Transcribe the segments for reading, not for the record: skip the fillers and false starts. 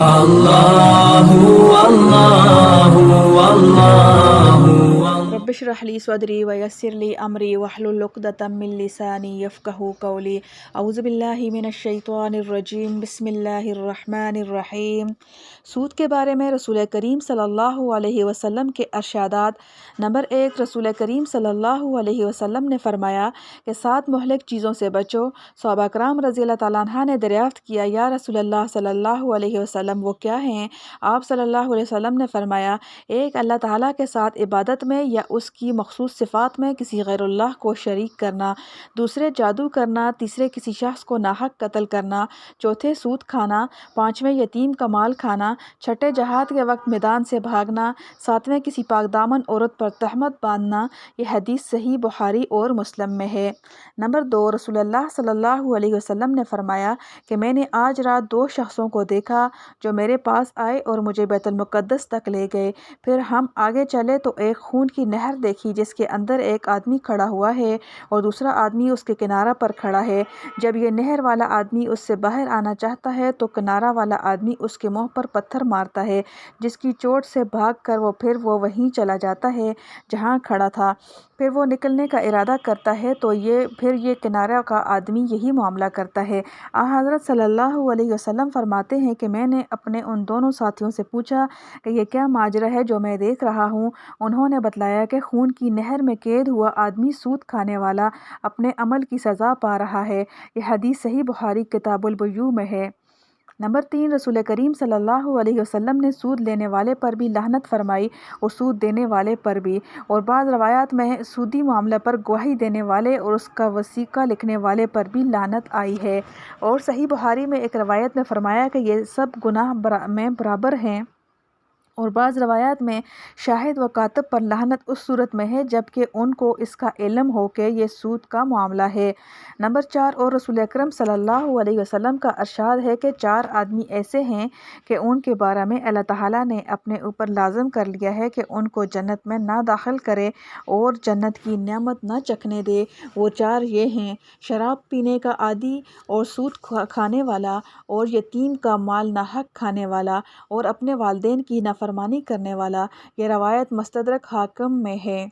اللہ اللہ اللہ رب اشرح لی صدری ویسر لی امری واحلل عقدۃ من لسانی یفقہوا قولی۔ اعوذ باللہ من الشیطان الرجیم، بسم اللہ الرحمن الرحیم۔ سود کے بارے میں رسول کریم صلی اللہ علیہ وسلم کے ارشادات۔ نمبر 1، رسول کریم صلی اللہ علیہ وسلم نے فرمایا کہ 7 مہلک چیزوں سے بچو۔ صحابہ کرام رضی اللہ تعالیٰ عنہ نے دریافت کیا، یا رسول اللہ صلی اللہ علیہ وسلم وہ کیا ہیں؟ آپ صلی اللہ علیہ وسلم نے فرمایا، ایک اللہ تعالیٰ کے ساتھ عبادت میں یا اس کی مخصوص صفات میں کسی غیر اللہ کو شریک کرنا، دوسرے جادو کرنا، تیسرے کسی شخص کو ناحق قتل کرنا، چوتھے سود کھانا، پانچویں یتیم کا مال کھانا، چھٹے جہاد کے وقت میدان سے بھاگنا، ساتویں کسی پاک دامن عورت پر تہمت باندھنا۔ یہ حدیث صحیح بخاری اور مسلم میں ہے۔ نمبر 2، رسول اللہ صلی اللہ علیہ وسلم نے فرمایا کہ میں نے آج رات 2 شخصوں کو دیکھا جو میرے پاس آئے اور مجھے بیت المقدس تک لے گئے۔ پھر ہم آگے چلے تو ایک خون کی نہر دیکھی جس کے اندر ایک آدمی کھڑا ہوا ہے اور دوسرا آدمی اس کے کنارہ پر کھڑا ہے۔ جب یہ نہر والا آدمی اس سے باہر آنا چاہتا ہے تو کنارہ والا آدمی اس کے منہ پر پتھر مارتا ہے، جس کی چوٹ سے بھاگ کر پھر وہ وہیں چلا جاتا ہے جہاں کھڑا تھا۔ پھر وہ نکلنے کا ارادہ کرتا ہے تو پھر یہ کنارہ کا آدمی یہی معاملہ کرتا ہے۔ حضرت صلی اللہ علیہ وسلم فرماتے ہیں کہ میں نے اپنے ان دونوں ساتھیوں سے پوچھا کہ یہ کیا ماجرا ہے جو میں دیکھ رہا ہوں؟ انہوں نے بتلایا کہ خون کی نہر میں قید ہوا آدمی سود کھانے والا اپنے عمل کی سزا پا رہا ہے۔ یہ حدیث صحیح بخاری کتاب البیوع میں ہے۔ نمبر 3، رسول کریم صلی اللہ علیہ وسلم نے سود لینے والے پر بھی لعنت فرمائی اور سود دینے والے پر بھی، اور بعض روایات میں سودی معاملہ پر گواہی دینے والے اور اس کا وثیقہ لکھنے والے پر بھی لعنت آئی ہے۔ اور صحیح بخاری میں ایک روایت میں فرمایا کہ یہ سب گناہ میں برابر ہیں، اور بعض روایات میں شاہد و کاتب پر لعنت اس صورت میں ہے جبکہ ان کو اس کا علم ہو کہ یہ سود کا معاملہ ہے۔ نمبر 4، اور رسول اکرم صلی اللہ علیہ وسلم کا ارشاد ہے کہ 4 آدمی ایسے ہیں کہ ان کے بارے میں اللہ تعالیٰ نے اپنے اوپر لازم کر لیا ہے کہ ان کو جنت میں نہ داخل کرے اور جنت کی نعمت نہ چکھنے دے۔ وہ 4 یہ ہیں: شراب پینے کا عادی، اور سود کھانے والا، اور یتیم کا مال ناحق کھانے والا، اور اپنے والدین کی نافرمانی کرنے والا۔ یہ روایت مستدرک حاکم میں ہے۔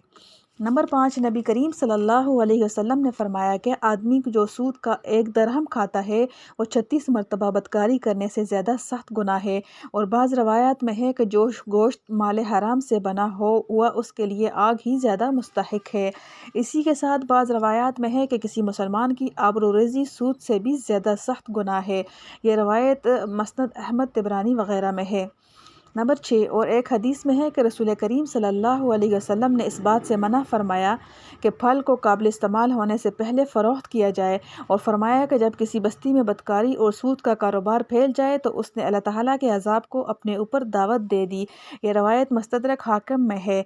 نمبر 5، نبی کریم صلی اللہ علیہ وسلم نے فرمایا کہ آدمی جو سود کا 1 درہم کھاتا ہے وہ 36 مرتبہ بدکاری کرنے سے زیادہ سخت گناہ ہے، اور بعض روایات میں ہے کہ جو گوشت مال حرام سے بنا ہوا اس کے لیے آگ ہی زیادہ مستحق ہے۔ اسی کے ساتھ بعض روایات میں ہے کہ کسی مسلمان کی آبروریزی سود سے بھی زیادہ سخت گناہ ہے۔ یہ روایت مسند احمد، طبرانی وغیرہ میں ہے۔ نمبر 6، اور ایک حدیث میں ہے کہ رسول کریم صلی اللہ علیہ وسلم نے اس بات سے منع فرمایا کہ پھل کو قابل استعمال ہونے سے پہلے فروخت کیا جائے، اور فرمایا کہ جب کسی بستی میں بدکاری اور سود کا کاروبار پھیل جائے تو اس نے اللہ تعالیٰ کے عذاب کو اپنے اوپر دعوت دے دی۔ یہ روایت مستدرک حاکم میں ہے۔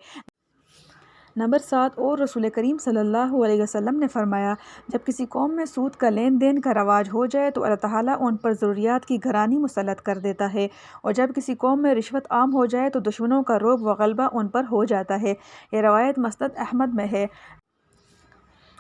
نمبر 7، اور رسول کریم صلی اللہ علیہ وسلم نے فرمایا، جب کسی قوم میں سود کا لین دین کا رواج ہو جائے تو اللہ تعالیٰ ان پر ضروریات کی گھرانی مسلط کر دیتا ہے، اور جب کسی قوم میں رشوت عام ہو جائے تو دشمنوں کا رعب و غلبہ ان پر ہو جاتا ہے۔ یہ روایت مسند احمد میں ہے۔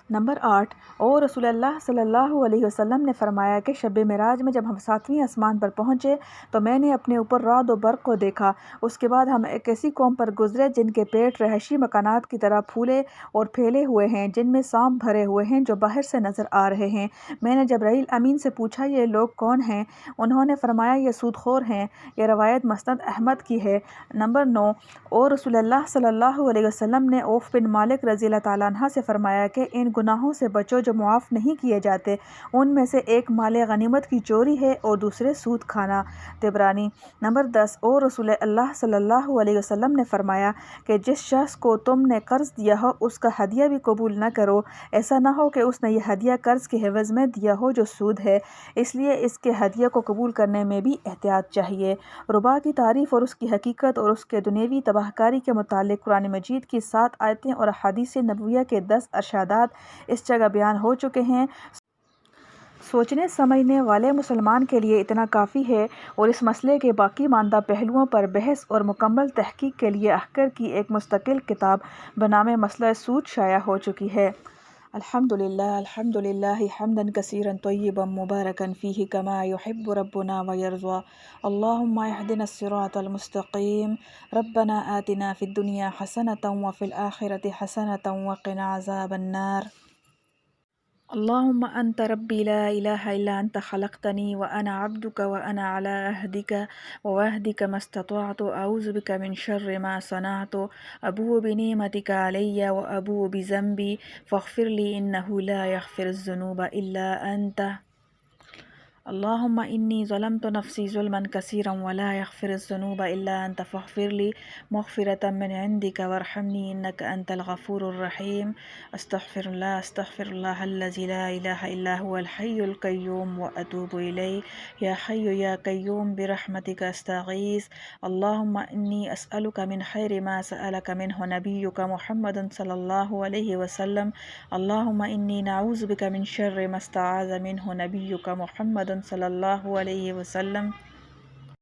نمبر 8، اور رسول اللہ صلی اللہ علیہ وسلم نے فرمایا کہ شب معراج میں جب ہم 7ویں آسمان پر پہنچے تو میں نے اپنے اوپر رعد و برق کو دیکھا۔ اس کے بعد ہم ایک ایسی قوم پر گزرے جن کے پیٹ رہائشی مکانات کی طرح پھولے اور پھیلے ہوئے ہیں، جن میں سانپ بھرے ہوئے ہیں جو باہر سے نظر آ رہے ہیں۔ میں نے جبرائیل امین سے پوچھا، یہ لوگ کون ہیں؟ انہوں نے فرمایا، یہ سود خور ہیں۔ یہ روایت مسند احمد کی ہے۔ نمبر 9، اور رسول اللہ صلی اللہ علیہ وسلم نے عوف بن مالک رضی اللہ تعالیٰ عنہ سے فرمایا کہ ان گناہوں سے بچو جو معاف نہیں کیے جاتے، ان میں سے ایک مال غنیمت کی چوری ہے اور دوسرے سود کھانا۔ طبرانی۔ نمبر 10، اور رسول اللہ صلی اللہ علیہ وسلم نے فرمایا کہ جس شخص کو تم نے قرض دیا ہو اس کا ہدیہ بھی قبول نہ کرو، ایسا نہ ہو کہ اس نے یہ ہدیہ قرض کے عوض میں دیا ہو جو سود ہے، اس لیے اس کے ہدیہ کو قبول کرنے میں بھی احتیاط چاہیے۔ ربا کی تعریف اور اس کی حقیقت اور اس کے دنیوی تباہ کاری کے متعلق قرآن مجید کی 7 آیتیں اور احادیث نبویہ کے 10 ارشادات اس جگہ بیان ہو چکے ہیں۔ سوچنے سمجھنے والے مسلمان کے لیے اتنا کافی ہے، اور اس مسئلے کے باقی ماندہ پہلوؤں پر بحث اور مکمل تحقیق کے لیے احکر کی ایک مستقل کتاب بنام مسئلہ سود شائع ہو چکی ہے۔ الحمد لله حمدا كثيرا طيبا مباركا فيه كما يحب ربنا ويرضى. اللهم اهدنا الصراط المستقيم. ربنا آتنا في الدنيا حسنة وفي الآخرة حسنة وقنا عذاب النار. اللهم أنت ربي لا إله إلا أنت خلقتني وأنا عبدك وأنا على عهدك ووعدك ما استطعت أعوذ بك من شر ما صنعت أبوء بنعمتك علي وأبوء بذنبي فاغفر لي إنه لا يغفر الذنوب إلا أنت. اللهم إني ظلمت نفسي ظلما كثيرا ولا يغفر الذنوب إلا أنت فاغفر لي مغفرة من عندك وارحمني إنك أنت الغفور الرحيم. أستغفر الله الذي لا إله إلا هو الحي القيوم وأتوب إليه. يا حي يا قيوم برحمتك أستغيث. اللهم إني أسألك من خير ما سألك منه نبيك محمد صلى الله عليه وسلم. اللهم إني نعوذ بك من شر ما استعاذ منه نبيك محمد صلى الله عليه وسلم.